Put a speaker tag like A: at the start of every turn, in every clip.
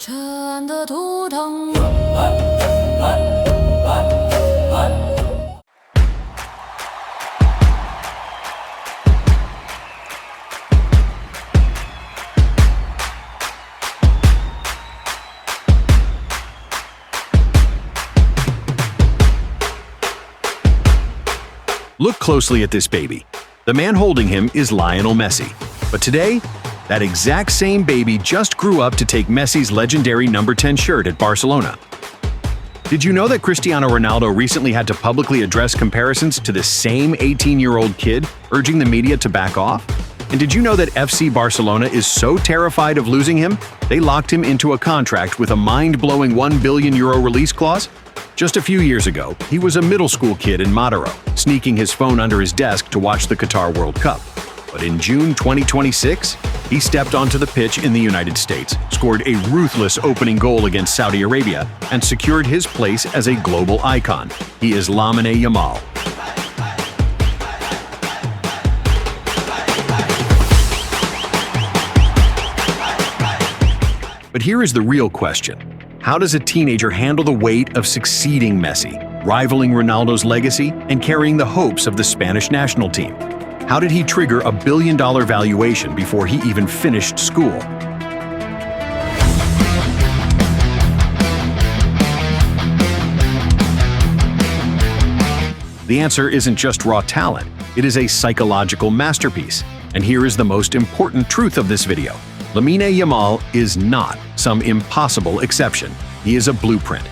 A: 尘的图腾。
B: Look closely at this baby. The man holding him is Lionel Messi. But today, that exact same baby just grew up to take Messi's legendary number 10 shirt at Barcelona. Did you know that Cristiano Ronaldo recently had to publicly address comparisons to the same 18-year-old kid, urging the media to back off? And did you know that FC Barcelona is so terrified of losing him, they locked him into a contract with a mind-blowing €1 billion release clause? Just a few years ago, he was a middle school kid in Mataró, sneaking his phone under his desk to watch the Qatar World Cup. But in June 2026, he stepped onto the pitch in the United States, scored a ruthless opening goal against Saudi Arabia, and secured his place as a global icon. He is Lamine Yamal. But here is the real question. How does a teenager handle the weight of succeeding Messi, rivaling Ronaldo's legacy, and carrying the hopes of the Spanish national team? How did he trigger a $1 billion valuation before he even finished school? The answer isn't just raw talent, it is a psychological masterpiece. And here is the most important truth of this video. Lamine Yamal is not some impossible exception. He is a blueprint.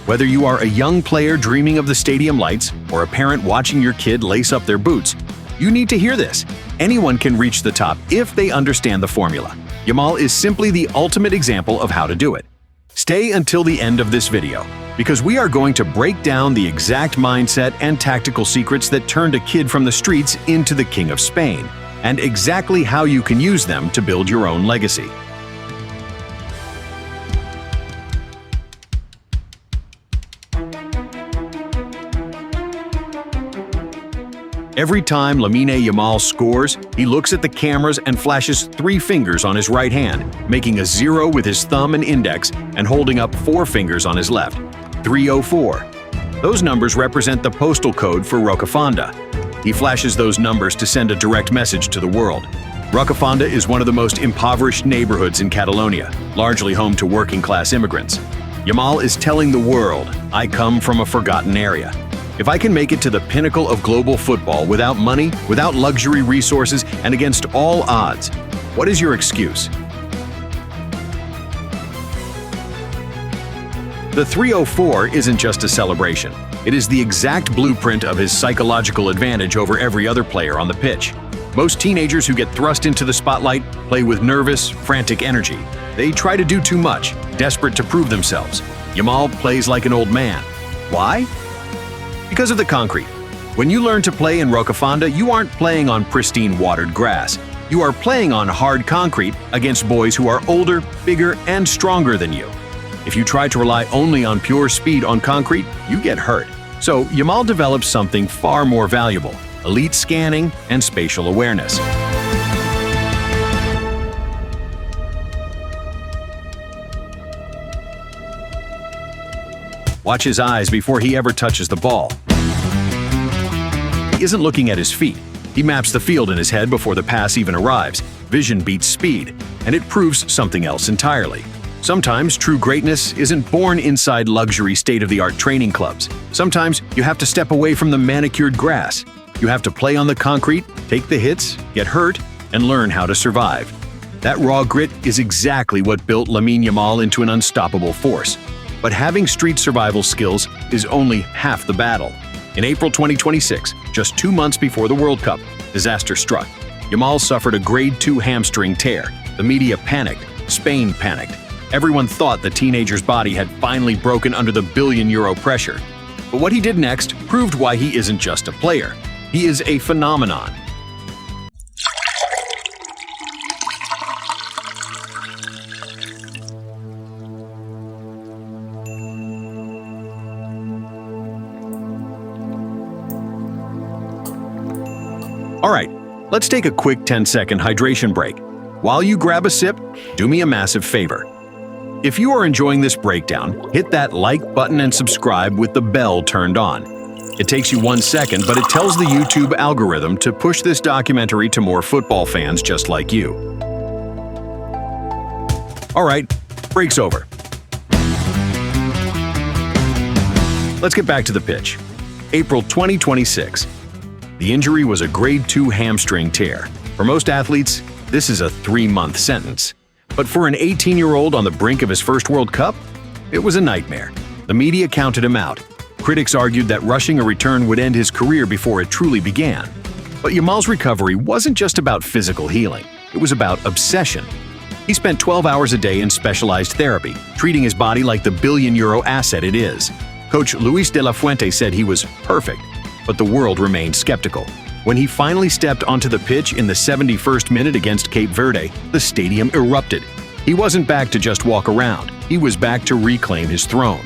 B: Whether you are a young player dreaming of the stadium lights or a parent watching your kid lace up their boots, you need to hear this. Anyone can reach the top if they understand the formula. Yamal is simply the ultimate example of how to do it. Stay until the end of this video, because we are going to break down the exact mindset and tactical secrets that turned a kid from the streets into the King of Spain, and exactly how you can use them to build your own legacy. Every time Lamine Yamal scores, he looks at the cameras and flashes 3 fingers on his right hand, making a 0 with his thumb and index and holding up 4 fingers on his left. 304. Those numbers represent the postal code for Rocafonda. He flashes those numbers to send a direct message to the world. Rocafonda is one of the most impoverished neighborhoods in Catalonia, largely home to working-class immigrants. Yamal is telling the world, I come from a forgotten area. If I can make it to the pinnacle of global football without money, without luxury resources, and against all odds, what is your excuse? The 304 isn't just a celebration. It is the exact blueprint of his psychological advantage over every other player on the pitch. Most teenagers who get thrust into the spotlight play with nervous, frantic energy. They try to do too much, desperate to prove themselves. Yamal plays like an old man. Why? Because of the concrete. When you learn to play in Rocafonda, you aren't playing on pristine watered grass. You are playing on hard concrete against boys who are older, bigger, and stronger than you. If you try to rely only on pure speed on concrete, you get hurt. So Yamal develops something far more valuable: elite scanning and spatial awareness. Watch his eyes before he ever touches the ball. He isn't looking at his feet. He maps the field in his head before the pass even arrives. Vision beats speed, and it proves something else entirely. Sometimes true greatness isn't born inside luxury state-of-the-art training clubs. Sometimes you have to step away from the manicured grass. You have to play on the concrete, take the hits, get hurt, and learn how to survive. That raw grit is exactly what built Lamine Yamal into an unstoppable force. But having street survival skills is only half the battle. In April 2026, just 2 months before the World Cup, disaster struck. Yamal suffered a grade 2 hamstring tear. The media panicked. Spain panicked. Everyone thought the teenager's body had finally broken under the €1 billion pressure. But what he did next proved why he isn't just a player. He is a phenomenon. Alright, let's take a quick 10-second hydration break. While you grab a sip, do me a massive favor. If you are enjoying this breakdown, hit that like button and subscribe with the bell turned on. It takes you 1 second, but it tells the YouTube algorithm to push this documentary to more football fans just like you. All right, break's over. Let's get back to the pitch. April 2026. The injury was a grade 2 hamstring tear. For most athletes, this is a 3-month sentence. But for an 18-year-old on the brink of his first World Cup, it was a nightmare. The media counted him out. Critics argued that rushing a return would end his career before it truly began. But Yamal's recovery wasn't just about physical healing. It was about obsession. He spent 12 hours a day in specialized therapy, treating his body like the billion-euro asset it is. Coach Luis de la Fuente said he was perfect, but the world remained skeptical. When he finally stepped onto the pitch in the 71st minute against Cape Verde, the stadium erupted. He wasn't back to just walk around. He was back to reclaim his throne.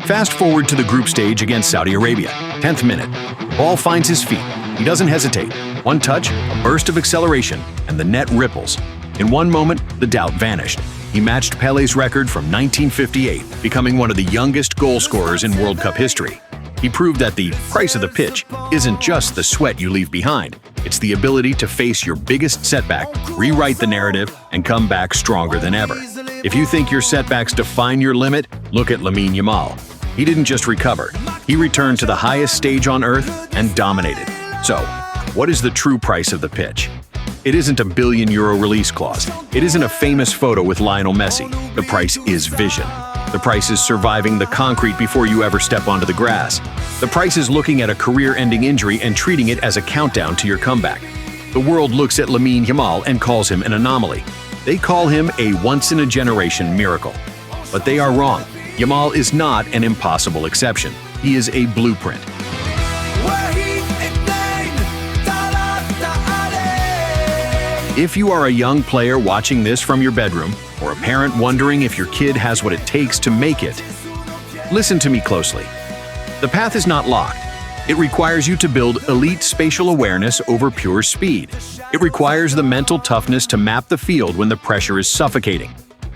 B: Fast forward to the group stage against Saudi Arabia. 10th minute. Ball finds his feet. He doesn't hesitate. One touch, a burst of acceleration, and the net ripples. In one moment, the doubt vanished. He matched Pele's record from 1958, becoming one of the youngest goal scorers in World Cup history. He proved that the price of the pitch isn't just the sweat you leave behind. It's the ability to face your biggest setback, rewrite the narrative, and come back stronger than ever. If you think your setbacks define your limit, look at Lamine Yamal. He didn't just recover. He returned to the highest stage on earth and dominated. So, what is the true price of the pitch? It isn't a billion-euro release clause. It isn't a famous photo with Lionel Messi. The price is vision. The price is surviving the concrete before you ever step onto the grass. The price is looking at a career-ending injury and treating it as a countdown to your comeback. The world looks at Lamine Yamal and calls him an anomaly. They call him a once-in-a-generation miracle. But they are wrong. Yamal is not an impossible exception. He is a blueprint. If you are a young player watching this from your bedroom, or a parent wondering if your kid has what it takes to make it, listen to me closely. The path is not locked. It requires you to build elite spatial awareness over pure speed. It requires the mental toughness to map the field when the pressure is suffocating.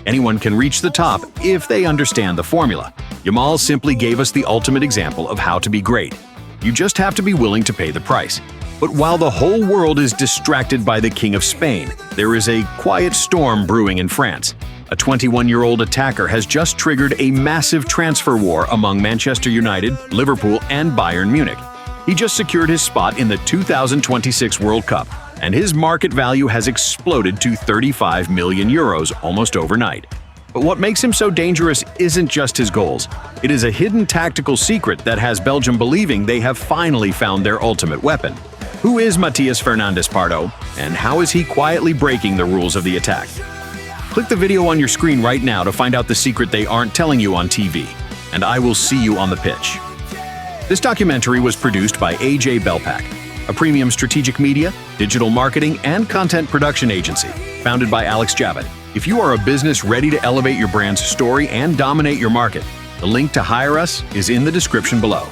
B: Anyone can reach the top if they understand the formula. Yamal simply gave us the ultimate example of how to be great. You just have to be willing to pay the price. But while the whole world is distracted by the King of Spain, there is a quiet storm brewing in France. A 21-year-old attacker has just triggered a massive transfer war among Manchester United, Liverpool, and Bayern Munich. He just secured his spot in the 2026 World Cup, and his market value has exploded to 35 million euros almost overnight. But what makes him so dangerous isn't just his goals. It is a hidden tactical secret that has Belgium believing they have finally found their ultimate weapon. Who is Matias Fernandez Pardo, and how is he quietly breaking the rules of the attack? Click the video on your screen right now to find out the secret they aren't telling you on TV, and I will see you on the pitch. This documentary was produced by AJBELPAK, a premium strategic media, digital marketing, and content production agency, founded by Alex Javed. If you are a business ready to elevate your brand's story and dominate your market, the link to hire us is in the description below.